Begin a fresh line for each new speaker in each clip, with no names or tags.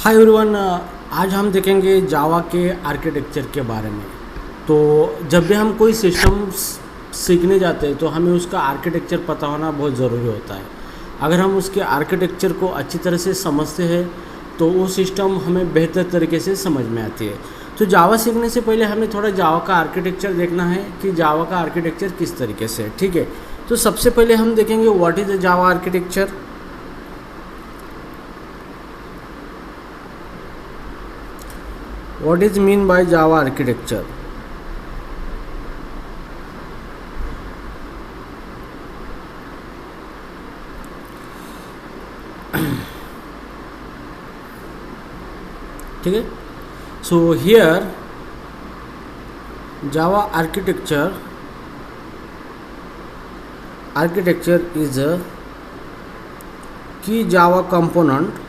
Hi everyone, आज हम देखेंगे जावा के आर्किटेक्चर के बारे में। तो जब भी हम कोई सिस्टम सीखने जाते हैं तो हमें उसका आर्किटेक्चर पता होना बहुत ज़रूरी होता है। अगर हम उसके आर्किटेक्चर को अच्छी तरह से समझते हैं तो वो सिस्टम हमें बेहतर तरीके से समझ में आती है। तो जावा सीखने से पहले हमें थोड़ा जावा का आर्किटेक्चर देखना है कि जावा का आर्किटेक्चर किस तरीके से है। ठीक है, तो सबसे पहले हम देखेंगे what is the Java architecture. What is mean by Java architecture? ठीक है, so here Java architecture is a key Java component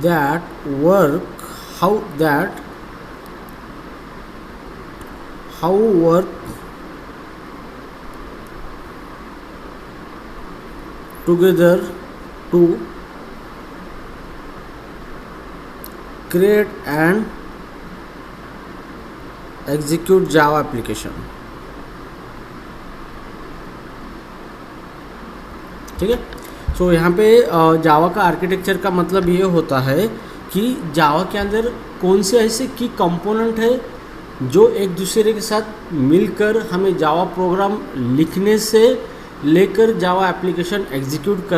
that work together to create and execute Java application। ठीक है, तो यहाँ पे जावा का आर्किटेक्चर का मतलब ये होता है कि जावा के अंदर कौन से ऐसे की कंपोनेंट है जो एक दूसरे के साथ मिलकर हमें जावा प्रोग्राम लिखने से लेकर जावा एप्लीकेशन एग्जीक्यूट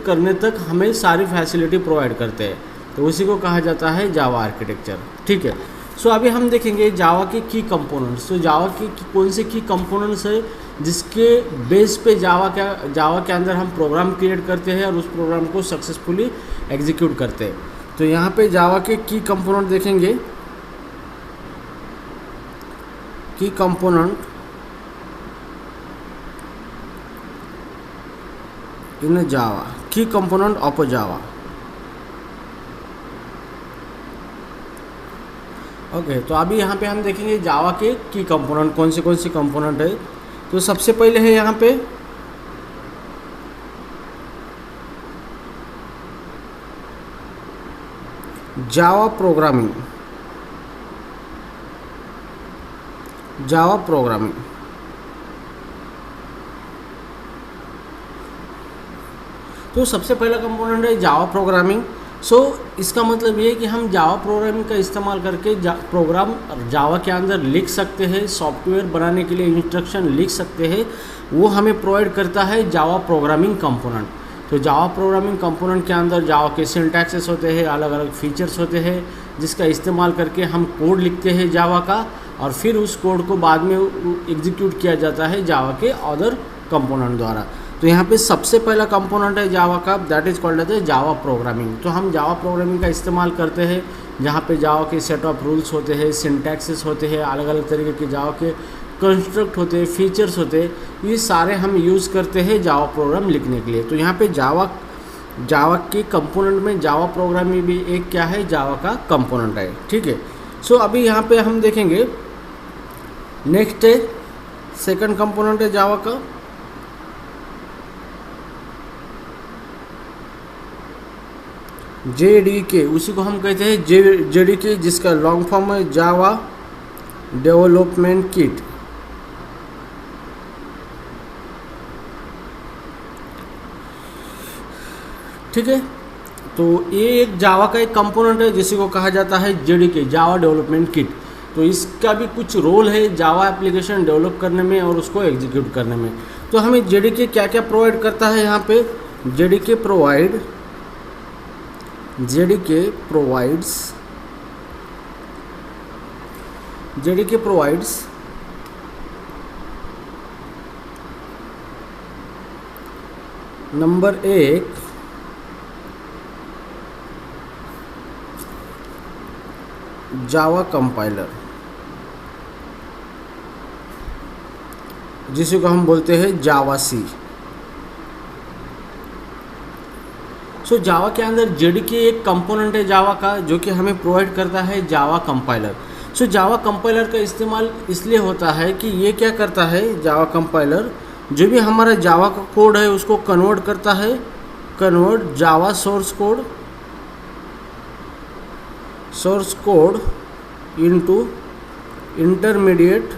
करने तक हमें सारी फैसिलिटी प्रोवाइड करते हैं। तो उसी को कहा जाता है जावा आर्किटेक्चर। ठीक है, सो अभी हम देखेंगे जावा के की कंपोनेंट्स। तो जावा के कौन से की कंपोनेंट्स है जिसके बेस पे जावा के अंदर हम प्रोग्राम क्रिएट करते हैं और उस प्रोग्राम को सक्सेसफुली एग्जीक्यूट करते हैं। तो यहाँ पे जावा के की कंपोनेंट देखेंगे। की कंपोनेंट इन जावा, की कंपोनेंट ऑफ जावा। ओके, तो अभी यहाँ पे हम देखेंगे जावा के की कंपोनेंट कौन से कंपोनेंट है। तो सबसे पहले है यहाँ पे जावा प्रोग्रामिंग। तो सबसे पहला कंपोनेंट है जावा प्रोग्रामिंग। सो इसका मतलब ये है कि हम जावा प्रोग्रामिंग का इस्तेमाल करके प्रोग्राम जावा के अंदर लिख सकते हैं, सॉफ्टवेयर बनाने के लिए इंस्ट्रक्शन लिख सकते हैं। वो हमें प्रोवाइड करता है जावा प्रोग्रामिंग कंपोनेंट। तो जावा प्रोग्रामिंग कंपोनेंट के अंदर जावा के सिंटैक्सेस होते हैं, अलग अलग फीचर्स होते हैं जिसका इस्तेमाल करके हम कोड लिखते हैं जावा का, और फिर उस कोड को बाद में एग्जीक्यूट किया जाता है जावा के अदर कंपोनेंट द्वारा। तो यहाँ पे सबसे पहला कंपोनेंट है जावा का, that is called as Java programming. तो हम जावा प्रोग्रामिंग का इस्तेमाल करते हैं जहाँ पे जावा के सेट ऑफ रूल्स होते हैं, सिंटैक्सेस होते हैं, अलग अलग तरीके के जावा के कंस्ट्रक्ट होते हैं, फीचर्स होते हैं, ये सारे हम यूज़ करते हैं जावा प्रोग्राम लिखने के लिए। तो यहाँ पे जावा के कंपोनेंट में जावा प्रोग्रामिंग भी एक क्या है, जावा का कंपोनेंट है। ठीक है, सो अभी यहाँ पे हम देखेंगे नेक्स्ट है सेकंड कंपोनेंट है जावा का JDK। उसी को हम कहते हैं JDK, जिसका लॉन्ग फॉर्म है जावा डेवलपमेंट किट। ठीक है, तो ये एक जावा का एक कंपोनेंट है जिसी को कहा जाता है JDK, जावा डेवलपमेंट किट। तो इसका भी कुछ रोल है जावा एप्लीकेशन डेवलप करने में और उसको एग्जीक्यूट करने में। तो हमें JDK क्या क्या प्रोवाइड करता है यहाँ पे। JDK provides number 1 Java compiler, जिसे को हम बोलते हैं जावा सी। सो जावा के अंदर JDK एक कंपोनेंट है जावा का जो कि हमें प्रोवाइड करता है जावा कंपाइलर। सो जावा कंपाइलर का इस्तेमाल इसलिए होता है कि ये क्या करता है, जावा कंपाइलर जो भी हमारा जावा का कोड है उसको कन्वर्ट करता है, convert Java source code into intermediate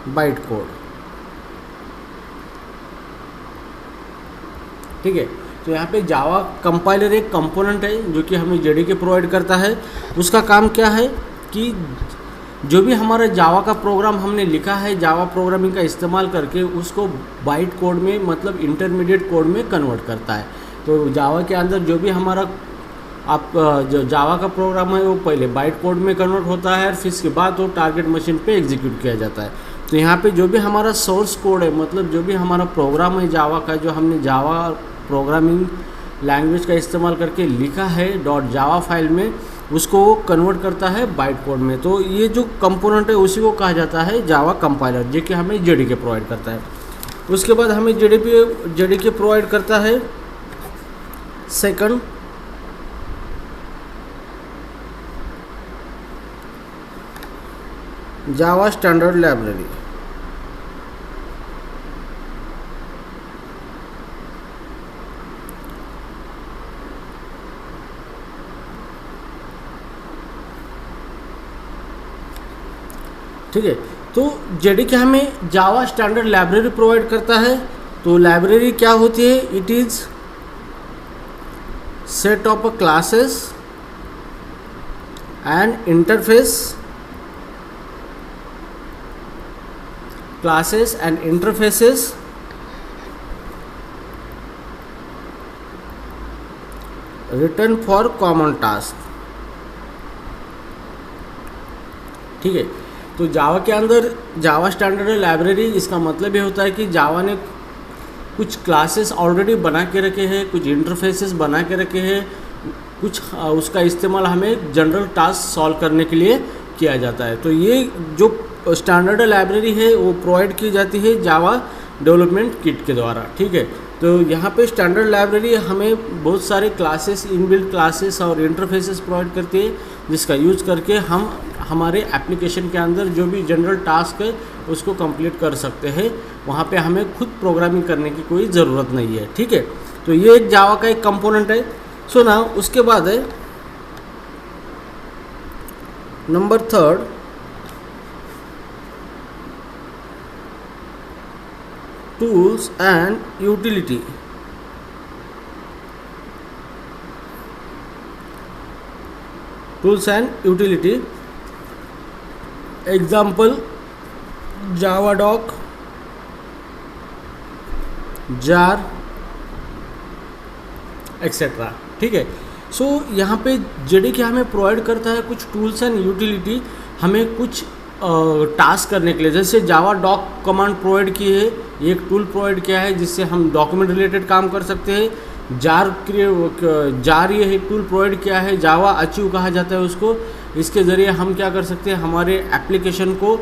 byte code. ठीक है, तो यहाँ पे जावा कंपाइलर एक कंपोनेंट है जो कि हमें जेडीके प्रोवाइड करता है। उसका काम क्या है कि जो भी हमारा जावा का प्रोग्राम हमने लिखा है जावा प्रोग्रामिंग का इस्तेमाल करके उसको बाइट कोड में मतलब इंटरमीडिएट कोड में कन्वर्ट करता है। तो जावा के अंदर जो भी हमारा जो जावा का प्रोग्राम है वो पहले बाइट कोड में कन्वर्ट होता है और फिर इसके बाद वो टारगेट मशीन पे एग्जीक्यूट किया जाता है। तो यहाँ पे जो भी हमारा सोर्स कोड है मतलब जो भी हमारा प्रोग्राम है जावा का, जो हमने जावा प्रोग्रामिंग लैंग्वेज का इस्तेमाल करके लिखा है .java फाइल में, उसको कन्वर्ट करता है बाइट कोड में। तो ये जो कंपोनेंट है उसी को कहा जाता है जावा कंपाइलर, जो कि हमें जेडीके प्रोवाइड करता है। उसके बाद हमें जेडीके प्रोवाइड करता है सेकंड जावा स्टैंडर्ड लाइब्रेरी। ठीक है, तो जेडीके हमें जावा स्टैंडर्ड लाइब्रेरी प्रोवाइड करता है। तो लाइब्रेरी क्या होती है? It is set of classes and interface, classes and interfaces written for common task। ठीक है, तो जावा के अंदर जावा स्टैंडर्ड लाइब्रेरी, इसका मतलब ये होता है कि जावा ने कुछ क्लासेस ऑलरेडी बना के रखे हैं, कुछ इंटरफेसेस बना के रखे हैं, कुछ उसका इस्तेमाल हमें जनरल टास्क सॉल्व करने के लिए किया जाता है। तो ये जो स्टैंडर्ड लाइब्रेरी है वो प्रोवाइड की जाती है जावा डेवलपमेंट किट के द्वारा। ठीक है, तो यहाँ पे स्टैंडर्ड लाइब्रेरी हमें बहुत सारे क्लासेस, इनबिल्ट क्लासेस और इंटरफेसेस प्रोवाइड करती है, जिसका यूज करके हम हमारे एप्लीकेशन के अंदर जो भी जनरल टास्क है उसको कंप्लीट कर सकते हैं। वहाँ पे हमें खुद प्रोग्रामिंग करने की कोई ज़रूरत नहीं है। ठीक है, तो ये एक जावा का एक कंपोनेंट है। सो ना उसके बाद है number third, tools and utility. Tools and utility example Java doc, jar etcetera. ठीक है, सो यहाँ पे जेडीके हमें प्रोवाइड करता है कुछ टूल्स एंड यूटिलिटी हमें कुछ टास्क करने के लिए। जैसे जावा डॉक कमांड प्रोवाइड की है, एक टूल प्रोवाइड किया है जिससे हम डॉक्यूमेंट रिलेटेड काम कर सकते हैं। जार ये टूल प्रोवाइड किया है, जावा अचीव कहा जाता है उसको। इसके ज़रिए हम क्या कर सकते हैं, हमारे एप्लीकेशन को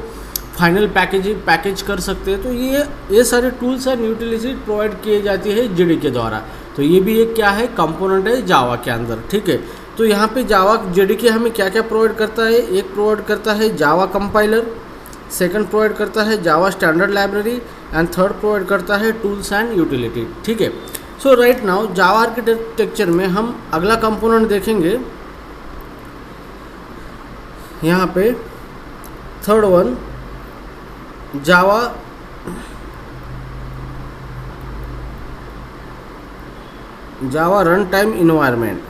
फाइनल पैकेज कर सकते हैं। तो ये सारे टूल्स एंड यूटिलिटी प्रोवाइड किए जाती है जेडीके द्वारा। तो ये भी एक क्या है, कंपोनेंट है जावा के अंदर। ठीक है, तो यहाँ पे जावा जेडीके हमें क्या क्या प्रोवाइड करता है? एक प्रोवाइड करता है जावा कंपाइलर, सेकंड प्रोवाइड करता है Java standard library and third provide करता है टूल्स एंड यूटिलिटी। ठीक है, so right now Java architecture में हम अगला कंपोनेंट देखेंगे। यहाँ पे third one Java run time environment,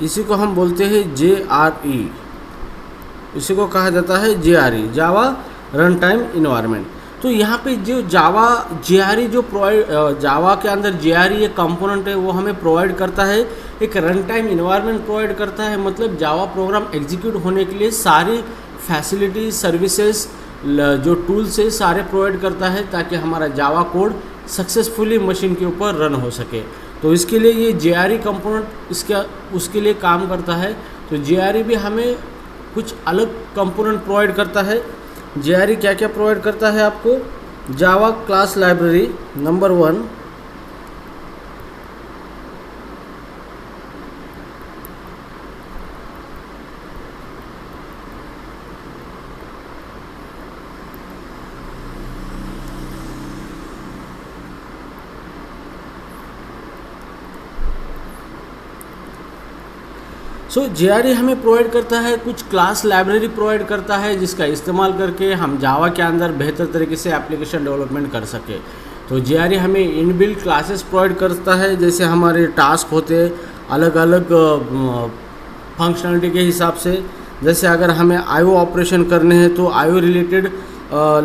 इसी को हम बोलते हैं JRE, इसी को कहा जाता है JRE, जावा रन टाइम इन्वायरमेंट। तो यहाँ पे जो जावा JRE जो प्रोवाइड जावा के अंदर JRE एक कंपोनेंट है वो हमें प्रोवाइड करता है, एक रन टाइम इन्वायरमेंट प्रोवाइड करता है। मतलब जावा प्रोग्राम एग्जीक्यूट होने के लिए सारी फैसिलिटी सर्विसेज जो टूल्स है सारे प्रोवाइड करता है ताकि हमारा जावा कोड सक्सेसफुली मशीन के ऊपर रन हो सके। तो इसके लिए ये JRE कंपोनेंट उसके लिए काम करता है। तो JRE भी हमें कुछ अलग कंपोनेंट प्रोवाइड करता है। JRE क्या क्या प्रोवाइड करता है आपको? जावा क्लास लाइब्रेरी नंबर 1, सो जेआरई हमें प्रोवाइड करता है कुछ क्लास लाइब्रेरी प्रोवाइड करता है जिसका इस्तेमाल करके हम जावा के अंदर बेहतर तरीके से एप्लीकेशन डेवलपमेंट कर सके। तो जेआरई हमें इनबिल्ट क्लासेस प्रोवाइड करता है, जैसे हमारे टास्क होते अलग अलग फंक्शनलिटी के हिसाब से। जैसे अगर हमें आईओ ऑपरेशन करने हैं तो आईओ रिलेटेड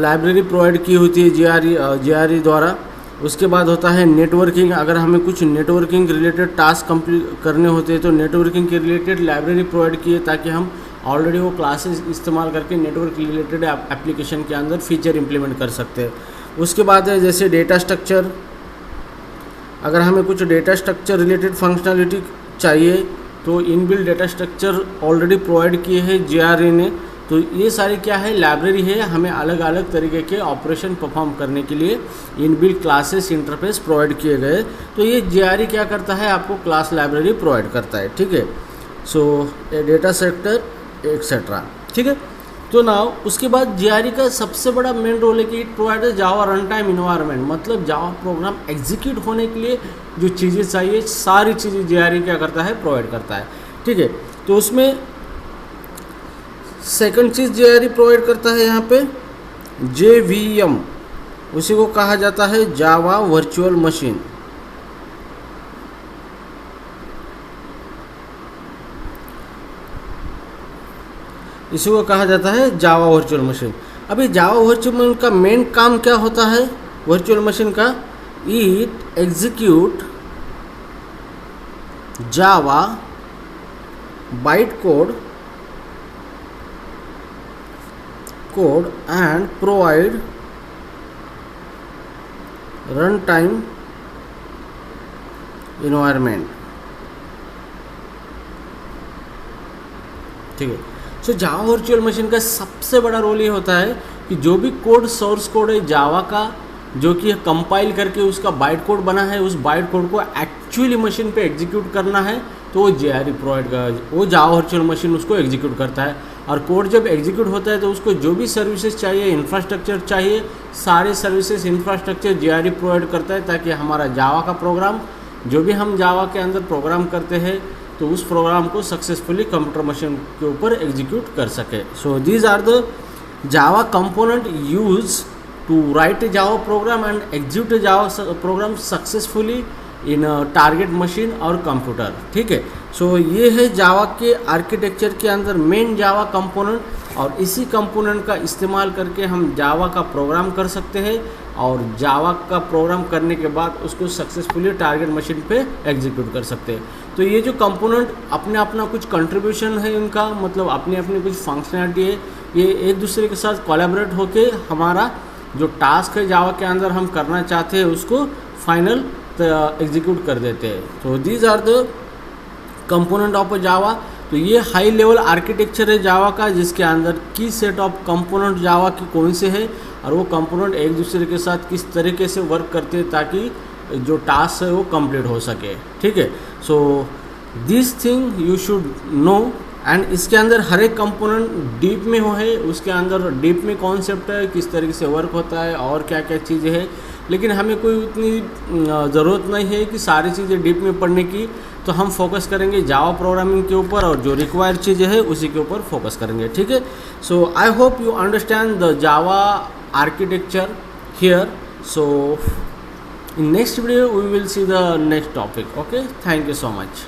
लाइब्रेरी प्रोवाइड की होती है जेआरई द्वारा। उसके बाद होता है नेटवर्किंग, अगर हमें कुछ नेटवर्किंग रिलेटेड टास्क कंप्लीट करने होते हैं तो नेटवर्किंग के रिलेटेड लाइब्रेरी प्रोवाइड की है ताकि हम ऑलरेडी वो क्लासेस इस्तेमाल करके नेटवर्क रिलेटेड एप्लीकेशन के अंदर फीचर इंप्लीमेंट कर सकते हैं। उसके बाद है जैसे डेटा स्ट्रक्चर, अगर हमें कुछ डेटा स्ट्रक्चर रिलेटेड फंक्शनलिटी चाहिए तो inbuilt data structure already provide किए हैं जेआरई ने। तो ये सारी क्या है, लाइब्रेरी है, हमें अलग अलग तरीके के ऑपरेशन परफॉर्म करने के लिए इनबिल्ट क्लासेस इंटरफेस प्रोवाइड किए गए। तो ये जेआरई क्या करता है, आपको क्लास लाइब्रेरी प्रोवाइड करता है, ठीक है। सो डेटा सेक्टर एक्सेट्रा, ठीक है। तो नाउ उसके बाद जेआरई का सबसे बड़ा मेन रोल है कि it provide Java run time environment, मतलब जावा प्रोग्राम एग्जीक्यूट होने के लिए जो चीज़ें चाहिए सारी चीज़ें जेआरई क्या करता है, प्रोवाइड करता है, ठीक है। तो उसमें सेकंड चीज़ जेआरई प्रोवाइड करता है यहाँ पे JVM, उसी को कहा जाता है जावा वर्चुअल मशीन। इसी को कहा जाता है जावा वर्चुअल मशीन। अभी जावा वर्चुअल मशीन का मेन काम क्या होता है, वर्चुअल मशीन का, it execute Java byte code and provide runtime environment, ठीक है। सो जावा वर्चुअल मशीन का सबसे बड़ा रोल ये होता है कि जो भी कोड, सोर्स कोड है जावा का, जो कि कंपाइल करके उसका बाइट कोड बना है, उस बाइट कोड को एक्चुअली मशीन पे एग्जीक्यूट करना है तो वो जेआरई प्रोवाइड कर, वो जावा वर्चुअल मशीन उसको एग्जीक्यूट करता है। और कोड जब एग्जीक्यूट होता है तो उसको जो भी सर्विसेज चाहिए, इंफ्रास्ट्रक्चर चाहिए, सारे सर्विसेज इंफ्रास्ट्रक्चर जेआरई प्रोवाइड करता है ताकि हमारा जावा का प्रोग्राम, जो भी हम जावा के अंदर प्रोग्राम करते हैं तो उस प्रोग्राम को सक्सेसफुली कंप्यूटर मशीन के ऊपर एग्जीक्यूट कर सके। So these are the Java component use to write a Java program and execute a Java program successfully in target machine और कंप्यूटर, ठीक है। सो ये है जावा के आर्किटेक्चर के अंदर मेन जावा कंपोनेंट, और इसी कंपोनेंट का इस्तेमाल करके हम जावा का प्रोग्राम कर सकते हैं और जावा का प्रोग्राम करने के बाद उसको सक्सेसफुली टारगेट मशीन पे एग्जीक्यूट कर सकते हैं। तो ये जो कंपोनेंट अपने अपना कुछ कंट्रीब्यूशन है इनका, मतलब अपनी अपनी कुछ फंक्शनलिटी है, ये एक दूसरे के साथ कोलैबोरेट होके हमारा जो टास्क है जावा के अंदर हम करना चाहते हैं उसको फाइनल एग्जीक्यूट कर देते हैं। तो these are the component of Java. तो ये हाई लेवल आर्किटेक्चर है जावा का, जिसके अंदर की सेट ऑफ कंपोनेंट जावा की कौन से है और वो कंपोनेंट एक दूसरे के साथ किस तरीके से वर्क करते हैं ताकि जो टास्क है वो कंप्लीट हो सके, ठीक है। So this thing you should know, and इसके अंदर हर एक कंपोनेंट डीप में हो है, उसके अंदर डीप में कॉन्सेप्ट है, किस तरीके से वर्क होता है और क्या क्या चीज़ें हैं। लेकिन हमें कोई उतनी ज़रूरत नहीं है कि सारी चीज़ें डीप में पढ़ने की, तो हम फोकस करेंगे जावा प्रोग्रामिंग के ऊपर और जो रिक्वायर्ड चीज़ें हैं उसी के ऊपर फोकस करेंगे, ठीक है। So I hope you understand the Java architecture here. So in next video we will see the next topic. Okay, thank you so much.